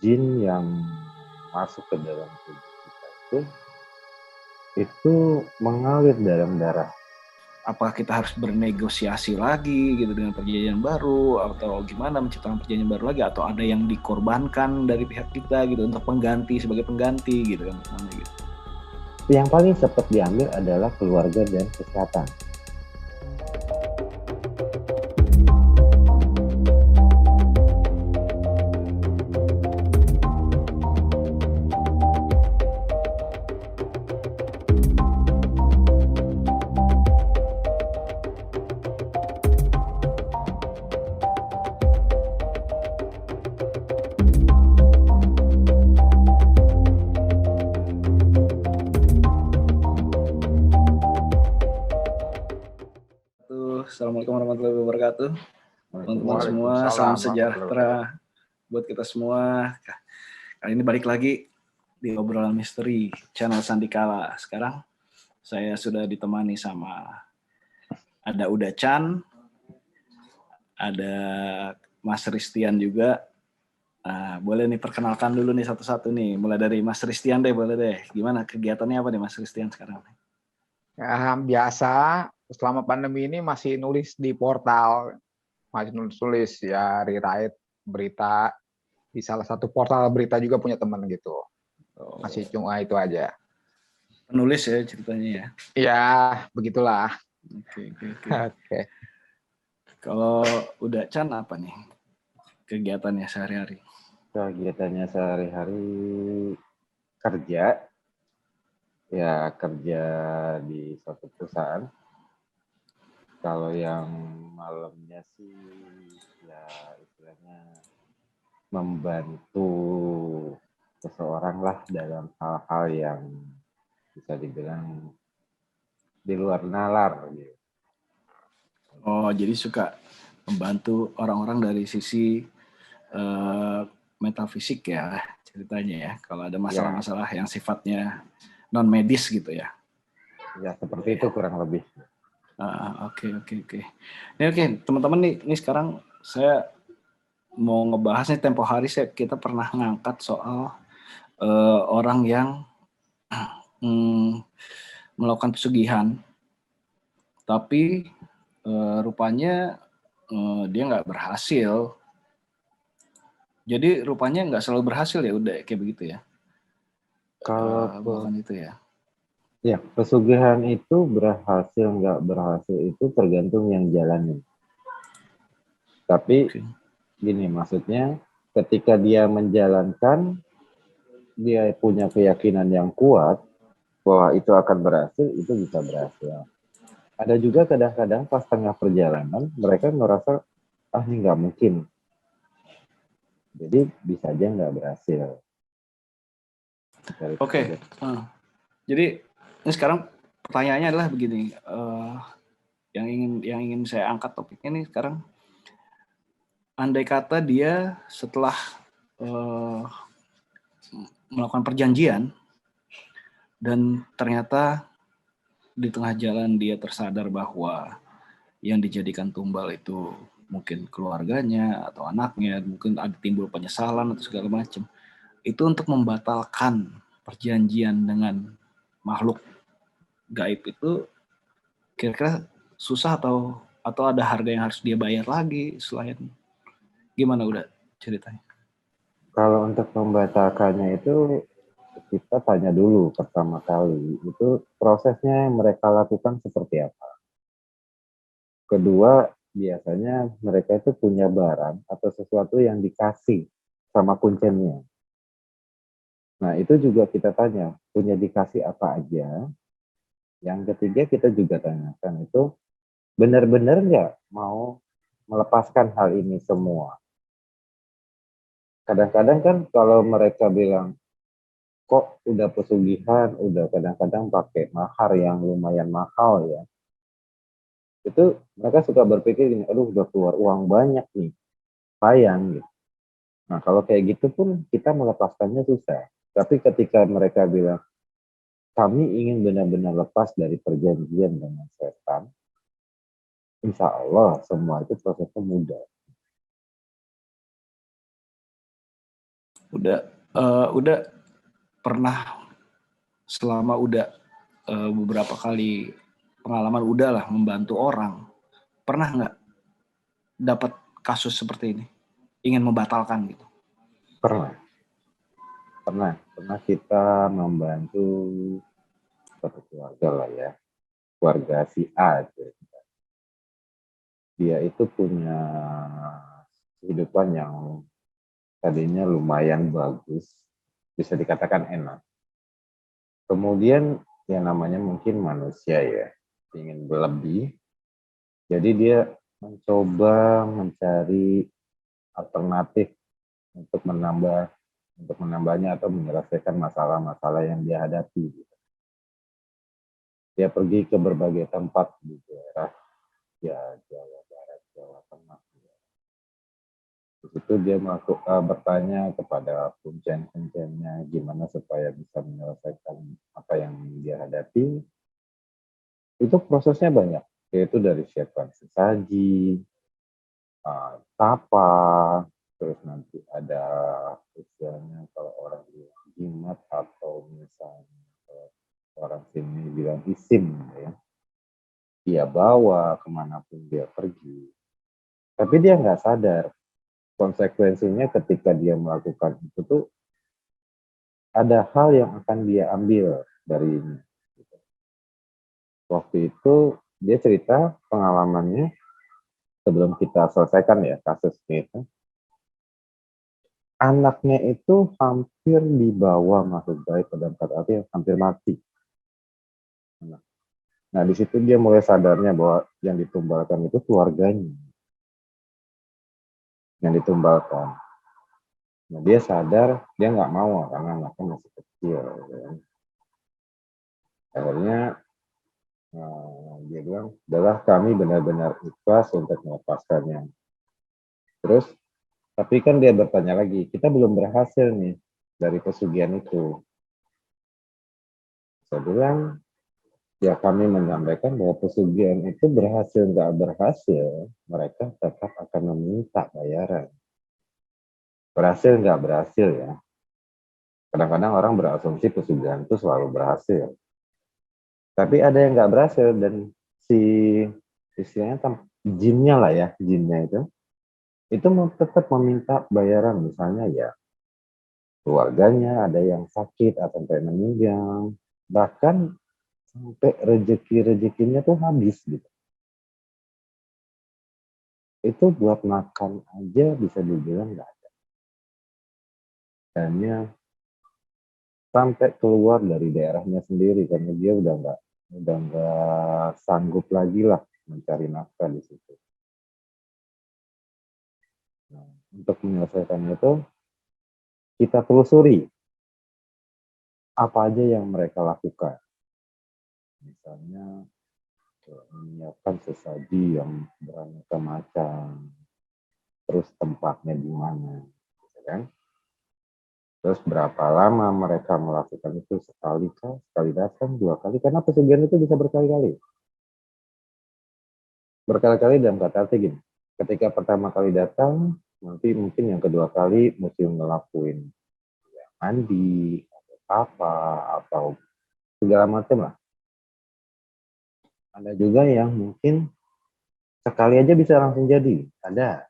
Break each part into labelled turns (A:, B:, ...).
A: jin yang masuk ke dalam tubuh kita itu mengalir dalam darah.
B: Apakah kita harus bernegosiasi lagi gitu dengan perjanjian baru, atau gimana menciptakan perjanjian baru lagi, atau ada yang dikorbankan dari pihak kita gitu untuk pengganti, sebagai pengganti gitu kan gitu.
A: Yang paling cepat diambil adalah keluarga dan kesehatan.
B: Assalamualaikum warahmatullahi wabarakatuh. Teman-teman semua, salam sejahtera buat kita semua. Kali ini balik lagi di obrolan misteri channel Sandikala. Sekarang saya sudah ditemani sama ada Uda Chan, ada Mas Ristian juga. Boleh nih perkenalkan dulu nih satu-satu nih. Mulai dari Mas Ristian deh, boleh deh. Gimana kegiatannya apa nih Mas Ristian sekarang?
C: Ya, biasa selama pandemi ini masih nulis di portal, masih nulis ya rewrite berita di salah satu portal berita juga, punya teman gitu. Masih cuma itu aja.
B: Penulis ya ceritanya ya.
C: Ya, begitulah.
B: Oke. Kalau Uda Chan apa nih kegiatannya sehari-hari?
A: Kegiatannya sehari-hari kerja di suatu perusahaan. Kalau yang malamnya sih ya istilahnya membantu seseorang lah dalam hal-hal yang bisa dibilang di luar nalar gitu.
B: Oh, jadi suka membantu orang-orang dari sisi metafisik ya ceritanya ya. Kalau ada masalah-masalah yang sifatnya non medis gitu ya.
A: Ya seperti itu kurang lebih.
B: Oke. Oke, teman-teman nih sekarang saya mau ngebahas nih, tempo hari kita pernah ngangkat soal orang yang melakukan pesugihan, tapi rupanya dia nggak berhasil. Jadi rupanya nggak selalu berhasil ya, udah kayak begitu ya.
A: Kalau
B: bukan itu ya.
A: Ya, pesugihan itu berhasil nggak berhasil itu tergantung yang jalanin. Tapi gini maksudnya, ketika dia menjalankan, dia punya keyakinan yang kuat bahwa itu akan berhasil, itu bisa berhasil. Ada juga kadang-kadang pas tengah perjalanan, mereka merasa, ini nggak mungkin. Jadi bisa aja nggak berhasil.
B: Oke. Jadi ini sekarang pertanyaannya adalah begini, yang ingin saya angkat topiknya nih sekarang, andai kata dia setelah melakukan perjanjian dan ternyata di tengah jalan dia tersadar bahwa yang dijadikan tumbal itu mungkin keluarganya atau anaknya, mungkin ada timbul penyesalan atau segala macam. Itu untuk membatalkan perjanjian dengan makhluk gaib itu kira-kira susah atau ada harga yang harus dia bayar lagi selain, gimana udah ceritanya?
A: Kalau untuk membatalkannya itu kita tanya dulu pertama kali, itu prosesnya yang mereka lakukan seperti apa. Kedua, biasanya mereka itu punya barang atau sesuatu yang dikasih sama kuncennya. Nah, itu juga kita tanya, punya dikasih apa aja. Yang ketiga, kita juga tanyakan itu, benar-benar nggak mau melepaskan hal ini semua. Kadang-kadang kan kalau mereka bilang, kok udah pesugihan, udah kadang-kadang pakai mahar yang lumayan mahal ya. Itu mereka suka berpikir gini, aduh udah keluar uang banyak nih, sayang gitu. Nah kalau kayak gitu pun kita melepaskannya susah. Tapi ketika mereka bilang, kami ingin benar-benar lepas dari perjanjian dengan setan, insya Allah semua itu prosesnya mudah.
B: Udah pernah selama beberapa kali pengalaman udahlah membantu orang, pernah nggak dapat kasus seperti ini, ingin membatalkan gitu?
A: Pernah kita membantu satu keluarga lah ya, keluarga si A gitu. Dia itu punya kehidupan yang tadinya lumayan bagus, bisa dikatakan enak. Kemudian yang namanya mungkin manusia ya, ingin berlebih, jadi dia mencoba mencari alternatif untuk menambahnya atau menyelesaikan masalah-masalah yang dia hadapi. Dia pergi ke berbagai tempat di daerah ya Jawa Barat, Jawa Tengah. Di situ dia bertanya kepada kuncen-kuncennya gimana supaya bisa menyelesaikan apa yang dia hadapi. Itu prosesnya banyak, yaitu dari siapkan sesaji, tapa, terus nanti ada istilahnya kalau orang bilang jimat atau misalnya orang sini bilang isim ya. Dia bawa kemanapun dia pergi. Tapi dia nggak sadar konsekuensinya ketika dia melakukan itu tuh ada hal yang akan dia ambil dari ini. Waktu itu dia cerita pengalamannya sebelum kita selesaikan ya kasusnya itu. Anaknya itu hampir dibawa masuk baik ke dalam arti hampir mati. Nah di situ dia mulai sadarnya bahwa yang ditumbalkan itu keluarganya yang ditumbalkan. Nah dia sadar dia nggak mau karena anaknya masih kecil. Ya. Akhirnya dia bilang, adalah kami benar-benar ikhlas untuk melepaskannya. Terus, tapi kan dia bertanya lagi, kita belum berhasil nih dari pesugihan itu. Saya bilang, ya kami menyampaikan bahwa pesugihan itu berhasil nggak berhasil, mereka tetap akan meminta bayaran. Berhasil nggak berhasil ya. Kadang-kadang orang berasumsi pesugihan itu selalu berhasil. Tapi ada yang nggak berhasil dan si istilahnya jinnya lah ya, jinnya itu tetap meminta bayaran, misalnya ya keluarganya ada yang sakit atau sampai meninggal, bahkan sampai rezekinya tuh habis gitu. Itu buat makan aja bisa dibilang nggak ada. Hanya sampai keluar dari daerahnya sendiri karena dia udah nggak sanggup lagi lah mencari nafkah di situ. Nah, untuk menyelesaikan itu kita telusuri apa aja yang mereka lakukan. Misalnya menyiapkan sesaji yang beraneka macam, terus tempatnya di mana, gitu kan? Terus berapa lama mereka melakukan itu, sekali kah, sekali datang, 2 kali, karena pesugihan itu bisa berkali-kali. Berkali-kali dalam kata arti gini, ketika pertama kali datang, nanti mungkin yang kedua kali mesti ngelakuin ya, mandi, atau apa, atau segala macam lah. Ada juga yang mungkin sekali aja bisa langsung jadi, ada.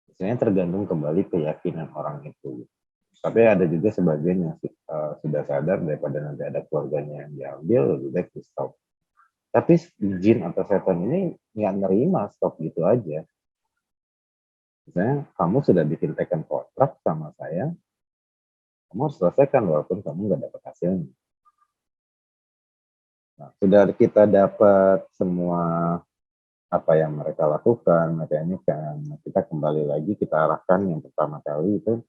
A: Misalnya tergantung kembali keyakinan orang itu. Tapi ada juga sebagian yang sudah sadar daripada nanti ada keluarganya yang diambil, lebih baik di stop. Tapi jin atau setan ini nggak nerima stop gitu aja. Misalnya kamu sudah bikin tekan kontrak sama saya, kamu harus selesaikan walaupun kamu nggak dapat hasilnya. Nah, sudah kita dapat semua apa yang mereka lakukan, mereka ini kan kita kembali lagi kita arahkan yang pertama kali itu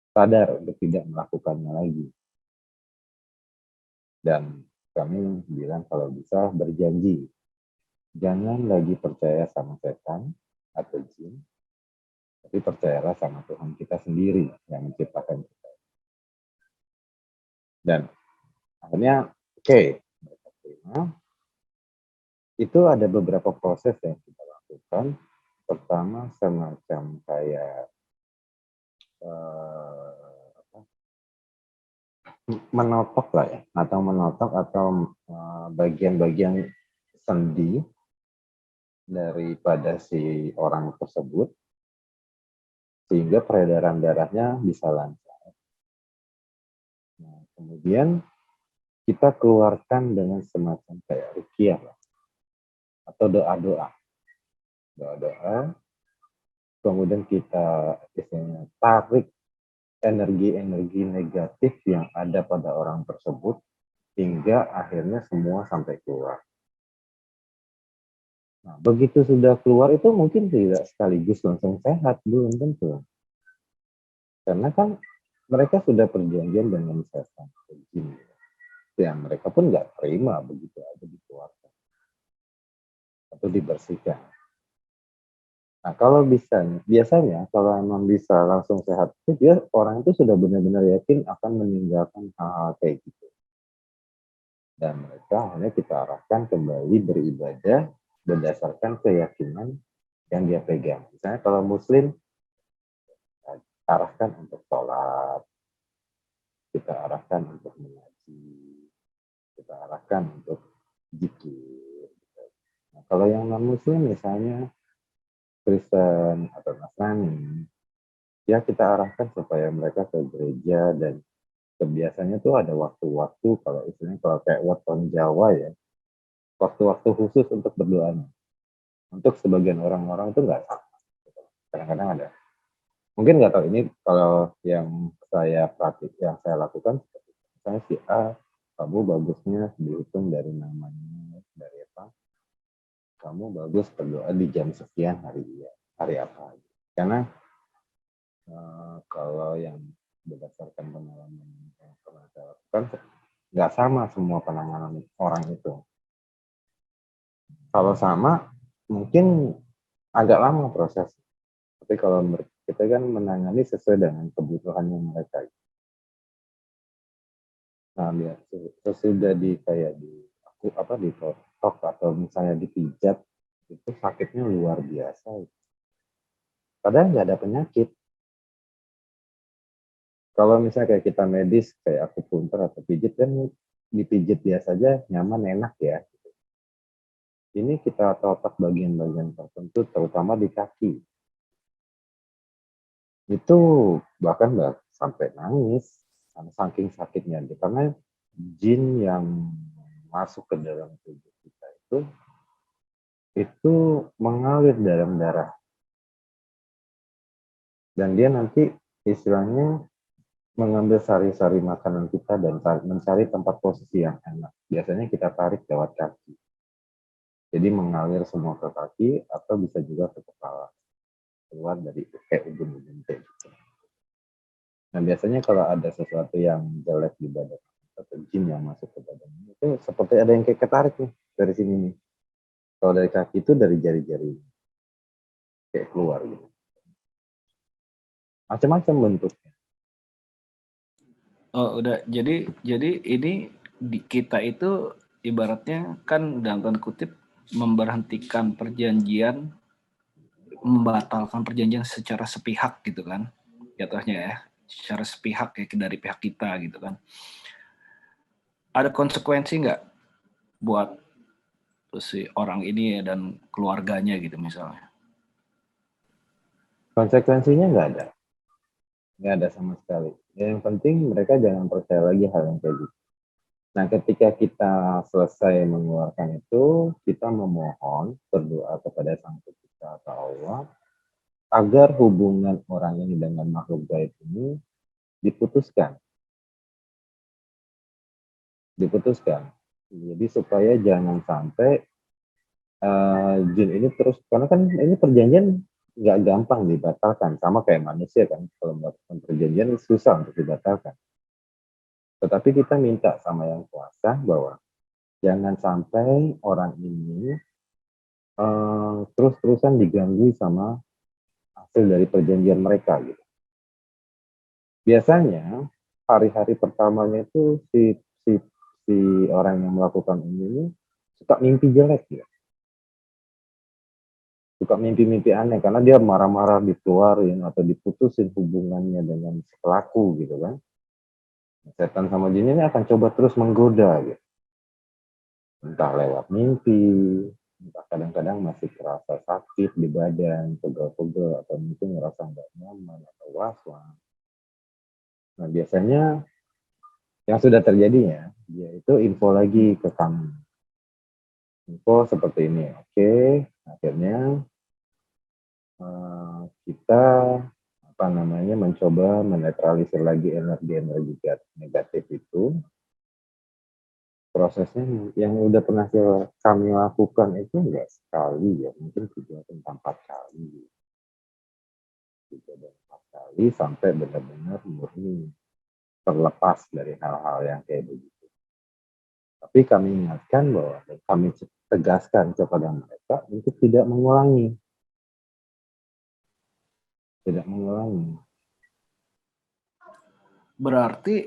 A: sadar untuk tidak melakukannya lagi. Dan kami bilang kalau bisa berjanji, jangan lagi percaya sama setan atau jin, tapi percayalah sama Tuhan kita sendiri yang menciptakan kita. Dan akhirnya, oke, mereka terima. Itu ada beberapa proses yang kita lakukan. Pertama semacam kayak menotok lah ya, atau menotok atau bagian-bagian sendi daripada si orang tersebut sehingga peredaran darahnya bisa lancar. Nah, kemudian kita keluarkan dengan semacam kayak ruqyah atau doa-doa. Doa-doa, kemudian kita istilahnya tarik energi-energi negatif yang ada pada orang tersebut hingga akhirnya semua sampai keluar. Nah, begitu sudah keluar itu mungkin tidak sekaligus langsung sehat, belum tentu. Karena kan mereka sudah perjanjian dengan setan, jin. Ya, mereka pun nggak terima begitu aja dikeluarkan atau dibersihkan. Nah, kalau biasanya kalau emang bisa langsung sehat, itu dia orang itu sudah benar-benar yakin akan meninggalkan hal-hal kayak gitu. Dan mereka hanya kita arahkan kembali beribadah berdasarkan keyakinan yang dia pegang. Misalnya kalau Muslim, kita arahkan untuk sholat, kita arahkan untuk mengaji, kita arahkan untuk zikir. Nah, kalau yang non-Muslim misalnya Kristen atau Nasrani, ya kita arahkan supaya mereka ke gereja dan kebiasaannya tuh ada waktu-waktu kalau istilahnya kalau kayak weton Jawa ya, waktu-waktu khusus untuk berdoa. Untuk sebagian orang-orang itu nggak sama. Kadang-kadang ada. Mungkin nggak tahu ini kalau yang saya yang saya lakukan, misalnya si A, kamu bagusnya dihitung dari namanya, dari apa, kamu bagus berdoa di jam sekian hari apa. Karena kalau yang berdasarkan pengalaman yang pernah saya lakukan, nggak sama semua penanganan orang itu. Kalau sama, mungkin agak lama proses. Tapi kalau kita kan menangani sesuai dengan kebutuhannya mereka. Nah, sesudah kayak di totok atau misalnya dipijat, itu sakitnya luar biasa. Padahal nggak ada penyakit. Kalau misalnya kayak kita medis, kayak akupuntur atau pijit kan dipijit biasa aja, nyaman, enak ya. Ini kita totok bagian-bagian tertentu, terutama di kaki. Itu bahkan nggak sampai nangis, saking sakitnya. Karena jin yang masuk ke dalam tubuh kita itu mengalir dalam darah. Dan dia nanti istilahnya mengambil sari-sari makanan kita dan mencari tempat posisi yang enak. Biasanya kita tarik lewat kaki. Jadi mengalir semua ke kaki atau bisa juga ke kepala. Keluar dari kayak ujung-ujung kayak gitu. Nah biasanya kalau ada sesuatu yang jelek di badan atau jin yang masuk ke badan itu seperti ada yang kayak ketarik nih dari sini nih. Kalau dari kaki itu dari jari-jari kayak keluar gitu. Macam-macam bentuknya.
B: Oh, udah. Jadi ini kita itu ibaratnya kan dalam tanda kutip memberhentikan perjanjian, membatalkan perjanjian secara sepihak gitu kan. Jatuhnya ya, secara sepihak ya dari pihak kita gitu kan. Ada konsekuensi nggak buat si orang ini dan keluarganya gitu misalnya?
A: Konsekuensinya nggak ada sama sekali. Yang penting mereka jangan percaya lagi hal yang kayak gitu. Nah, ketika kita selesai mengeluarkan itu, kita memohon berdoa kepada Sang Pencipta atau Allah agar hubungan orang ini dengan makhluk gaib ini diputuskan. Jadi supaya jangan sampai jin ini terus, karena kan ini perjanjian nggak gampang dibatalkan, sama kayak manusia kan, kalau melakukan perjanjian susah untuk dibatalkan. Tetapi kita minta sama yang kuasa bahwa jangan sampai orang ini terus-terusan diganggu sama hasil dari perjanjian mereka gitu. Biasanya hari-hari pertamanya itu si orang yang melakukan ini suka mimpi jelek ya. Suka mimpi-mimpi aneh karena dia marah-marah dikeluarin atau diputusin hubungannya dengan pelaku gitu kan. Setan sama jin ini akan coba terus menggoda gitu. Entah lewat mimpi, entah kadang-kadang masih kerasa sakit di badan, pegel-pegel, atau mungkin ngerasa nggak nyaman atau was-was. Nah biasanya yang sudah terjadi ya, dia itu info lagi ke kami. Info seperti ini, oke, akhirnya kita mencoba menetralisir lagi energi-energi negatif itu. Prosesnya yang udah pernah kami lakukan itu enggak sekali ya, mungkin 3 atau 4 kali. 3 dan 4 kali sampai benar-benar murni terlepas dari hal-hal yang kayak begitu. Tapi kami ingatkan bahwa kami tegaskan kepada mereka untuk tidak mengulangi. Tidak mengulangi.
B: Berarti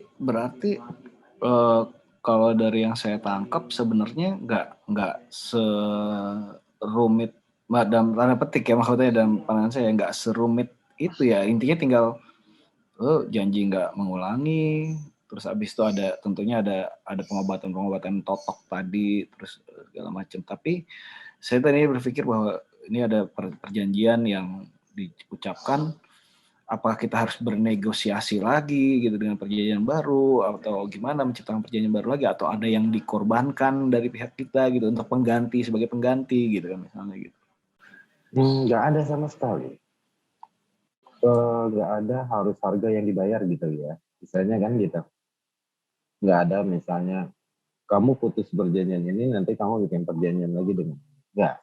B: kalau dari yang saya tangkap sebenarnya nggak serumit dalam tanda petik ya, maksudnya dalam pandangan saya nggak serumit itu ya. Intinya tinggal janji nggak mengulangi, terus abis itu tentunya ada pengobatan totok tadi, terus segala macam. Tapi saya tadi berpikir bahwa ini ada perjanjian yang diucapkan, apakah kita harus bernegosiasi lagi gitu dengan perjanjian baru, atau gimana menciptakan perjanjian baru lagi, atau ada yang dikorbankan dari pihak kita gitu untuk pengganti, sebagai pengganti gitu kan misalnya gitu.
A: Nggak ada sama sekali. Nggak ada harus harga yang dibayar gitu ya. Misalnya kan gitu. Nggak ada misalnya kamu putus perjanjian ini nanti kamu bikin perjanjian lagi dengan nggak.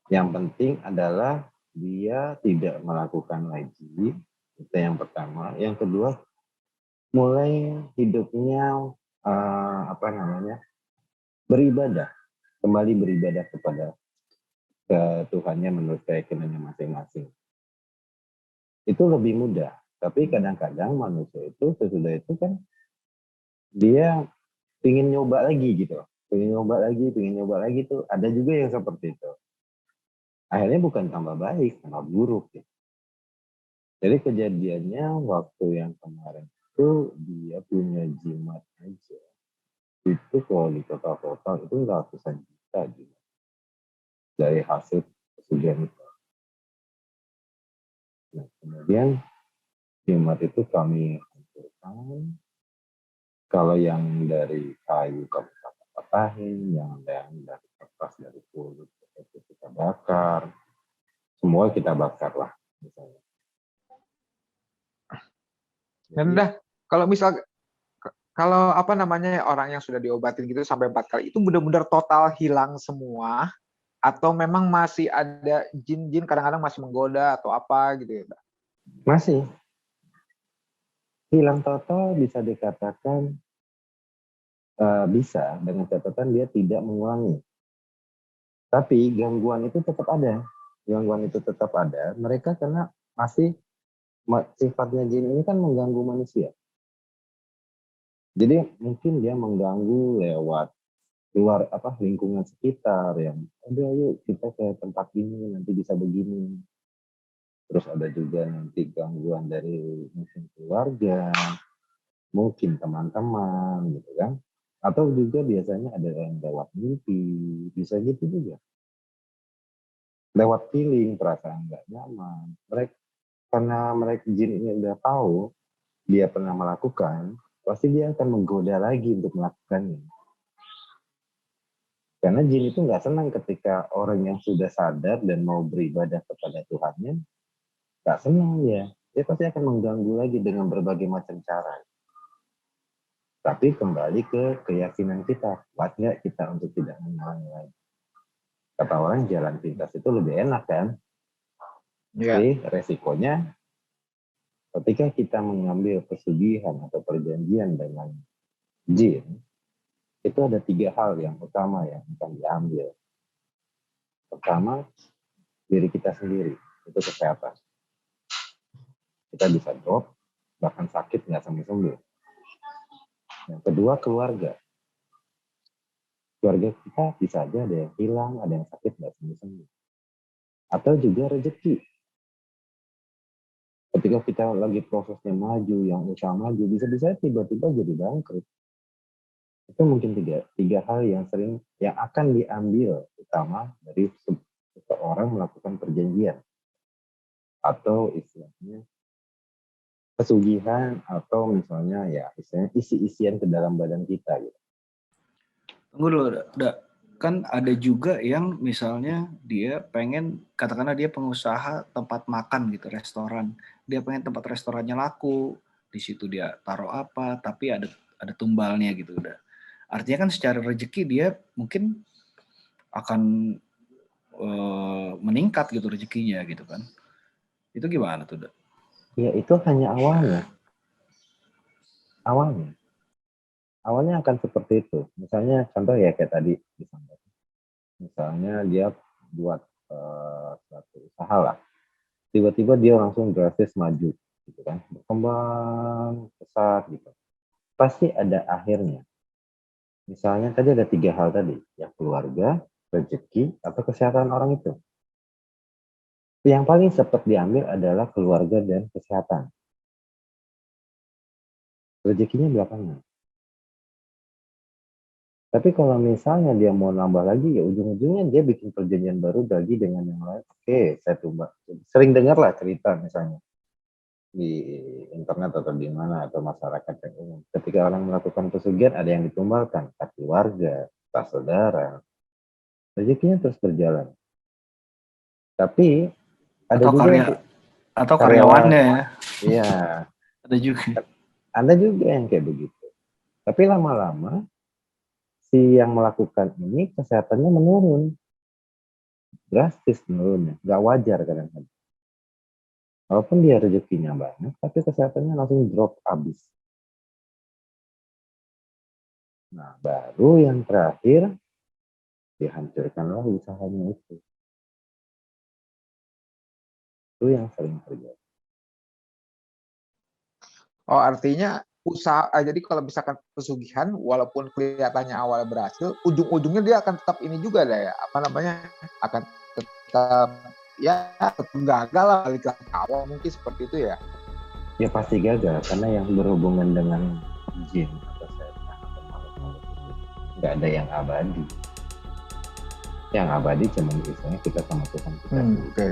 A: Yang penting adalah dia tidak melakukan lagi, itu yang pertama. Yang kedua, mulai hidupnya beribadah, kembali beribadah kepada ke Tuhannya menurut keyakinannya masing-masing. Itu lebih mudah. Tapi kadang-kadang manusia itu sesudah itu kan dia ingin nyoba lagi gitu. Pengen nyoba lagi tuh. Ada juga yang seperti itu. Akhirnya bukan tambah baik, tambah buruk gitu. Jadi kejadiannya waktu yang kemarin itu dia punya jimat aja. Itu kalau di total itu ratusan juta jimat. Dari hasil pesugihan itu. Nah, kemudian jimat itu kami hancurkan. Kalau yang dari kayu kami patahin, yang dari kertas dari kulit itu kita bakar. Semua kita bakar lah misalnya.
C: Dan
A: Jadi,
C: udah, kalau orang yang sudah diobatin gitu sampai 4 kali itu benar-benar total hilang semua, atau memang masih ada jin-jin kadang-kadang masih menggoda atau apa gitu ya?
A: masih hilang total bisa dikatakan bisa dengan catatan dia tidak mengulangi. Tapi gangguan itu tetap ada. Gangguan itu tetap ada. Mereka karena masih sifatnya jin ini kan mengganggu manusia. Jadi mungkin dia mengganggu lewat luar lingkungan sekitar yang udah yuk kita ke tempat ini nanti bisa begini. Terus ada juga nanti gangguan dari mungkin keluarga, mungkin teman-teman gitu kan. Atau juga biasanya ada yang lewat mimpi, bisa gitu juga. Lewat feeling, perasaan nggak nyaman. Karena mereka jin ini udah tahu dia pernah melakukan, pasti dia akan menggoda lagi untuk melakukannya. Karena jin itu nggak senang ketika orang yang sudah sadar dan mau beribadah kepada Tuhannya, nggak senang ya. Dia pasti akan mengganggu lagi dengan berbagai macam cara. Tapi kembali ke keyakinan kita, kuat nggak kita untuk tidak mengulangi lagi. Kata orang jalan pintas itu lebih enak kan? Tapi resikonya ketika kita mengambil pesugihan atau perjanjian dengan jin, itu ada 3 hal yang utama yang akan diambil. Pertama, diri kita sendiri, itu kesehatan. Kita bisa drop, bahkan sakit nggak sembuh-sembuh. Yang kedua, keluarga. Keluarga kita bisa aja ada yang hilang, ada yang sakit nggak sembuh-sembuh. Atau juga rezeki. Ketika kita lagi prosesnya maju, yang usaha maju, bisa-bisa tiba-tiba jadi bangkrut. Itu mungkin tiga hal yang akan diambil utama dari seseorang melakukan perjanjian atau istilahnya pesugihan atau misalnya ya istilahnya isi-isian ke dalam badan kita gitu.
B: Tunggu dulu, kan ada juga yang misalnya dia pengen, katakanlah dia pengusaha tempat makan gitu, restoran, dia pengen tempat restorannya laku, di situ dia taruh apa, tapi ada tumbalnya gitu udah. Artinya kan secara rezeki dia mungkin akan meningkat gitu rezekinya gitu kan. Itu gimana tuh, Da?
A: Ya itu hanya awalnya. Awalnya akan seperti itu. Misalnya contoh ya kayak tadi disampaikan. Misalnya dia buat suatu usaha lah. Tiba-tiba dia langsung drastis maju gitu kan. Berkembang pesat gitu. Pasti ada akhirnya. Misalnya tadi ada 3 hal tadi, ya keluarga, rezeki, atau kesehatan orang itu. Yang paling cepat diambil adalah keluarga dan kesehatan. Rezekinya belakangan. Tapi kalau misalnya dia mau nambah lagi, ya ujung-ujungnya dia bikin perjanjian baru lagi dengan yang lain. Oke, saya tumbang. Sering dengar lah cerita misalnya di internet atau di mana atau masyarakat yang umum. Ketika orang melakukan pesugihan, ada yang ditumbalkan, tak keluarga, tak saudara. Rezekinya terus berjalan. Tapi ada
B: Atau
A: juga yang
B: atau karyawannya ya.
A: Iya.
B: Ada juga.
A: Ada juga yang kayak begitu. Tapi lama-lama si yang melakukan ini kesehatannya menurun. Drastis menurunnya. Gak wajar kadang-kadang. Walaupun dia rezekinya banyak, tapi kesehatannya langsung drop abis. Nah, baru yang terakhir, dihancurkanlah usahanya itu. Itu yang sering terjadi.
C: Oh, artinya usaha, jadi kalau misalkan pesugihan, walaupun kelihatannya awal berhasil, ujung-ujungnya dia akan tetap ini juga ya, akan tetap ya tetap gagal lah, balik ke awal mungkin seperti itu ya.
A: Ya pasti gagal, karena yang berhubungan dengan jin atau setan atau makhluk-makhluk itu nggak ada yang abadi. Yang abadi cuma misalnya kita sama Tuhan kita.
C: Okay.